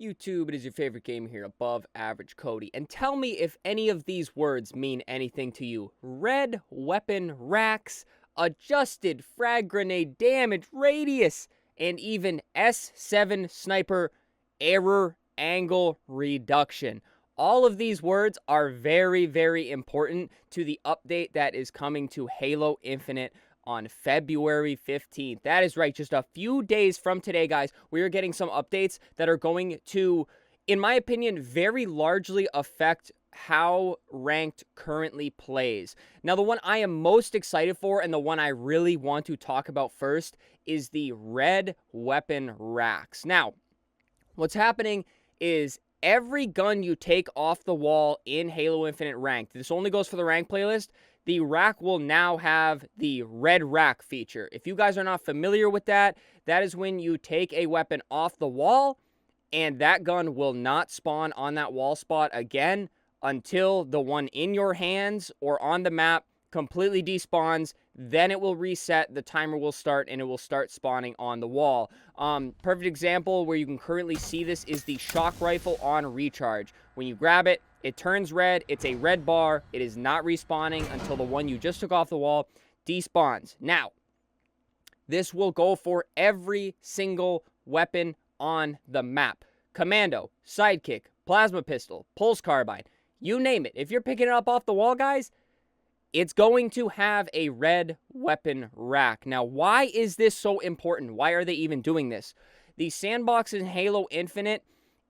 YouTube, it is your favorite gamer here, Above Average Cody. And tell me if any of these words mean anything to you. Red weapon racks, adjusted frag grenade damage radius, and even S7 sniper error angle reduction. All of these words are very, very important to the update that is coming to Halo Infinite on February 15th. That is right, just a few days from today, guys, we are getting some updates that are going to, in my opinion, very largely affect how Ranked currently plays. Now, the one I am most excited for and the one I really want to talk about first is the red weapon racks. Now, what's happening is every gun you take off the wall in Halo Infinite Ranked, this only goes for the Ranked playlist, the rack will now have the red rack feature. If you guys are not familiar with that, that is when you take a weapon off the wall and that gun will not spawn on that wall spot again until the one in your hands or on the map completely despawns. Then it will reset, the timer will start, and it will start spawning on the wall. Perfect example where you can currently see this is the shock rifle on recharge. When you grab it, it turns red, it's a red bar, it is not respawning until the one you just took off the wall despawns. Now, this will go for every single weapon on the map. Commando, sidekick, plasma pistol, pulse carbine, you name it. If you're picking it up off the wall, guys, it's going to have a red weapon rack. Now, why is this so important? Why are they even doing this? The sandbox in Halo Infinite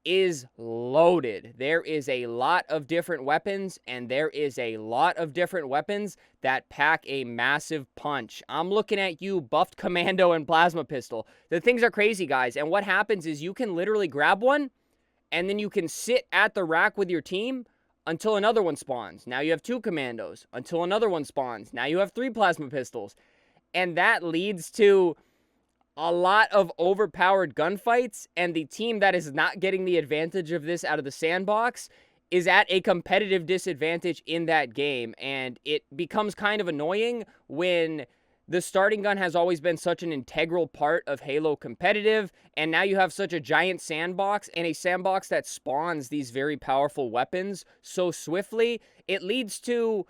is loaded. There is a lot of different weapons, and there is a lot of different weapons that pack a massive punch. I'm looking at you, buffed commando and plasma pistol. The things are crazy, guys, and what happens is you can literally grab one, and then you can sit at the rack with your team until another one spawns. Now you have 2 commandos. Until another one spawns. Now you have 3 plasma pistols. And that leads to a lot of overpowered gunfights, and the team that is not getting the advantage of this out of the sandbox is at a competitive disadvantage in that game. And it becomes kind of annoying when the starting gun has always been such an integral part of Halo competitive, and now you have such a giant sandbox, and a sandbox that spawns these very powerful weapons so swiftly. It leads to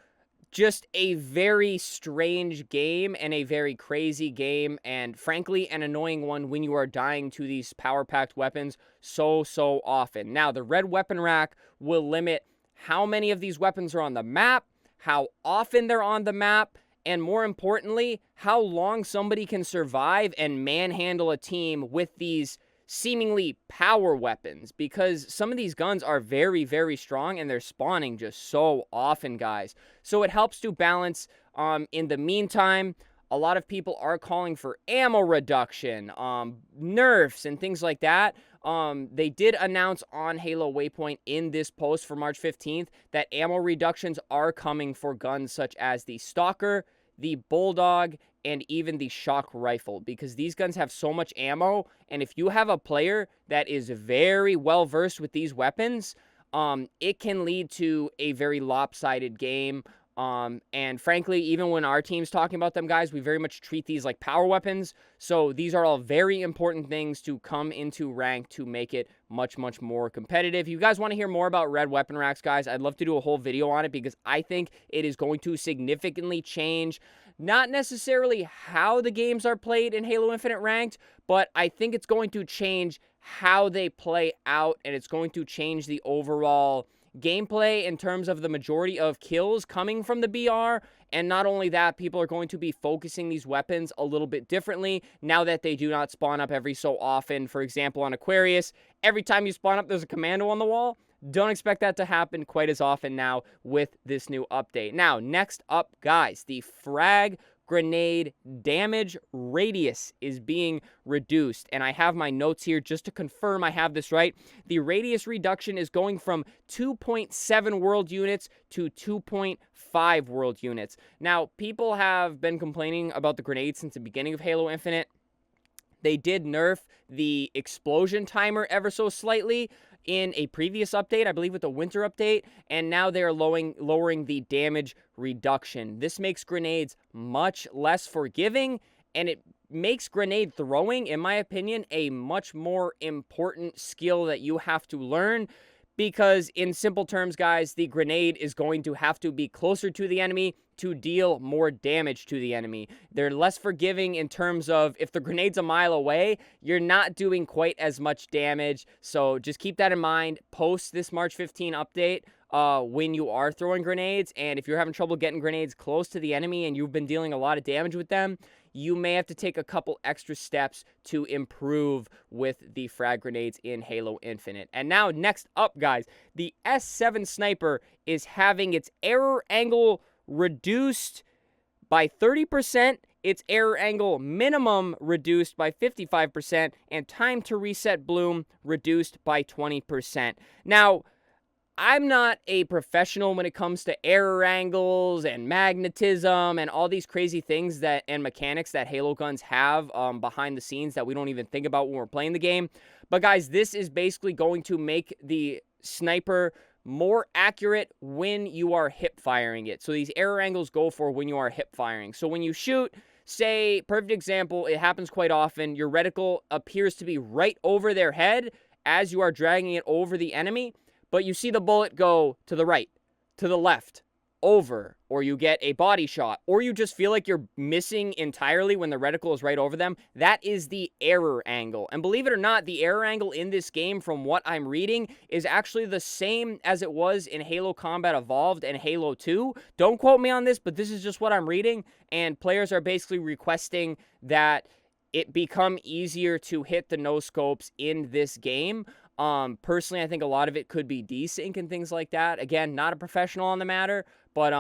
just a very strange game and a very crazy game, and frankly, an annoying one when you are dying to these power-packed weapons so often. Now, the red weapon rack will limit how many of these weapons are on the map, how often they're on the map, and more importantly, how long somebody can survive and manhandle a team with these seemingly power weapons, because some of these guns are very, very strong and they're spawning just so often, guys. So it helps to balance. In the meantime, a lot of people are calling for ammo reduction, nerfs, and things like that. They did announce on Halo Waypoint in this post for March 15th that ammo reductions are coming for guns such as the Stalker, the Bulldog, and even the shock rifle, because these guns have so much ammo, and if you have a player that is very well versed with these weapons, it can lead to a very lopsided game. And frankly, even when our team's talking about them, guys, we very much treat these like power weapons. So these are all very important things to come into rank to make it much more competitive. If you guys want to hear more about red weapon racks, guys, I'd love to do a whole video on it, because I think it is going to significantly change not necessarily how the games are played in Halo Infinite Ranked, but I think it's going to change how they play out, and it's going to change the overall gameplay in terms of the majority of kills coming from the BR. And not only that, people are going to be focusing these weapons a little bit differently now that they do not spawn up every so often. For example, on Aquarius, every time you spawn up, there's a commando on the wall. Don't expect that to happen quite as often now with this new update. Now, next up, guys, the frag grenade damage radius is being reduced, and I have my notes here just to confirm I have this right. The radius reduction is going from 2.7 world units to 2.5 world units. Now, people have been complaining about the grenades since the beginning of Halo Infinite. They did nerf the explosion timer ever so slightly in a previous update, I believe with the winter update, and now they are lowering the damage reduction. This makes grenades much less forgiving, and it makes grenade throwing, in my opinion, a much more important skill that you have to learn. Because in simple terms, guys, the grenade is going to have to be closer to the enemy to deal more damage to the enemy. They're less forgiving in terms of if the grenade's a mile away, you're not doing quite as much damage. So just keep that in mind. Post this March 15 update when you are throwing grenades. And if you're having trouble getting grenades close to the enemy and you've been dealing a lot of damage with them, you may have to take a couple extra steps to improve with the frag grenades in Halo Infinite. And now, next up, guys, the S7 Sniper is having its error angle reduced by 30%, its error angle minimum reduced by 55%, and time to reset bloom reduced by 20%. Now, I'm not a professional when it comes to error angles and magnetism and all these crazy things that and mechanics that Halo guns have behind the scenes that we don't even think about when we're playing the game. But guys, this is basically going to make the sniper more accurate when you are hip firing it. So these error angles go for when you are hip firing. So when you shoot, say, perfect example, it happens quite often, your reticle appears to be right over their head as you are dragging it over the enemy. But you see the bullet go to the right, to the left, over, or you get a body shot, or you just feel like you're missing entirely when the reticle is right over them. That is the error angle. And believe it or not, the error angle in this game, from what I'm reading, is actually the same as it was in Halo Combat Evolved and Halo 2. Don't quote me on this, but this is just what I'm reading. And players are basically requesting that it become easier to hit the no-scopes in this game. Personally, I think a lot of it could be desync and things like that. Again, not a professional on the matter, but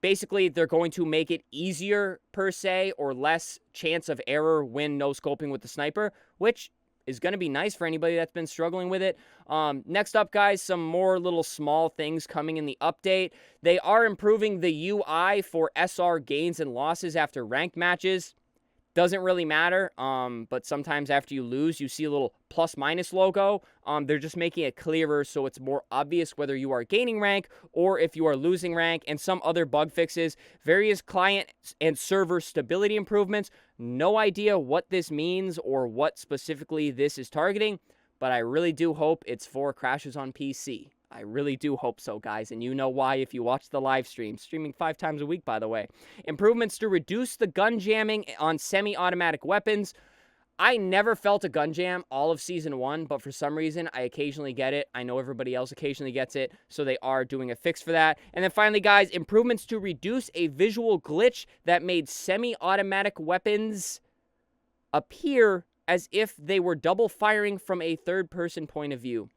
basically they're going to make it easier per se, or less chance of error when no scoping with the sniper, which is going to be nice for anybody that's been struggling with it. Next up, guys, some more little small things coming in the update. They are improving the UI for SR gains and losses after ranked matches. Doesn't really matter, but sometimes after you lose, you see a little plus-minus logo. They're just making it clearer so it's more obvious whether you are gaining rank or if you are losing rank, and some other bug fixes, various client and server stability improvements. No idea what this means or what specifically this is targeting, but I really do hope it's for crashes on PC. I really do hope so, guys, and you know why if you watch the live stream. Streaming 5 times a week, by the way. Improvements to reduce the gun jamming on semi-automatic weapons. I never felt a gun jam all of Season 1, but for some reason, I occasionally get it. I know everybody else occasionally gets it, so they are doing a fix for that. And then finally, guys, improvements to reduce a visual glitch that made semi-automatic weapons appear as if they were double firing from a third-person point of view.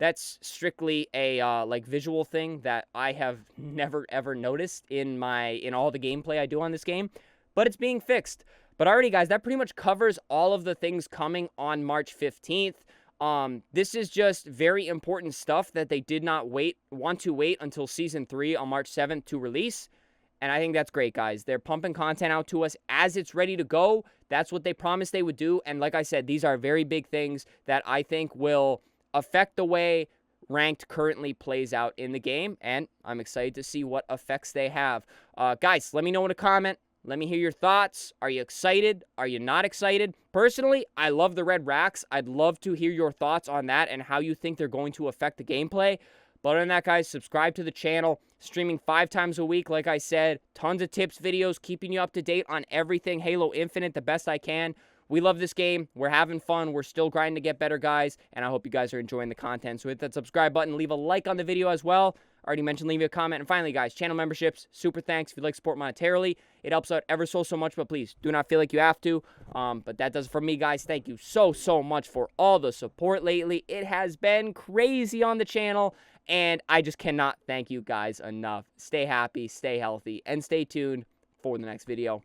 That's strictly a visual thing that I have never ever noticed in all the gameplay I do on this game, but it's being fixed. But alrighty, guys, that pretty much covers all of the things coming on March 15th. This is just very important stuff that they did not want to wait until Season 3 on March 7th to release. And I think that's great, guys. They're pumping content out to us as it's ready to go. That's what they promised they would do. And like I said, these are very big things that I think will affect the way ranked currently plays out in the game, and I'm excited to see what effects they have. Guys, let me know in a comment. Let me hear your thoughts. Are you excited? Are you not excited? Personally, I love the red racks. I'd love to hear your thoughts on that and how you think they're going to affect the gameplay. But other than that, guys, subscribe to the channel. Streaming 5 times a week, like I said. Tons of tips, videos, keeping you up to date on everything Halo Infinite the best I can. We love this game. We're having fun. We're still grinding to get better, guys. And I hope you guys are enjoying the content. So hit that subscribe button. Leave a like on the video as well. I already mentioned leaving a comment. And finally, guys, channel memberships. Super thanks if you'd like to support monetarily. It helps out ever so much. But please, do not feel like you have to. But that does it for me, guys. Thank you so much for all the support lately. It has been crazy on the channel. And I just cannot thank you guys enough. Stay happy, stay healthy, and stay tuned for the next video.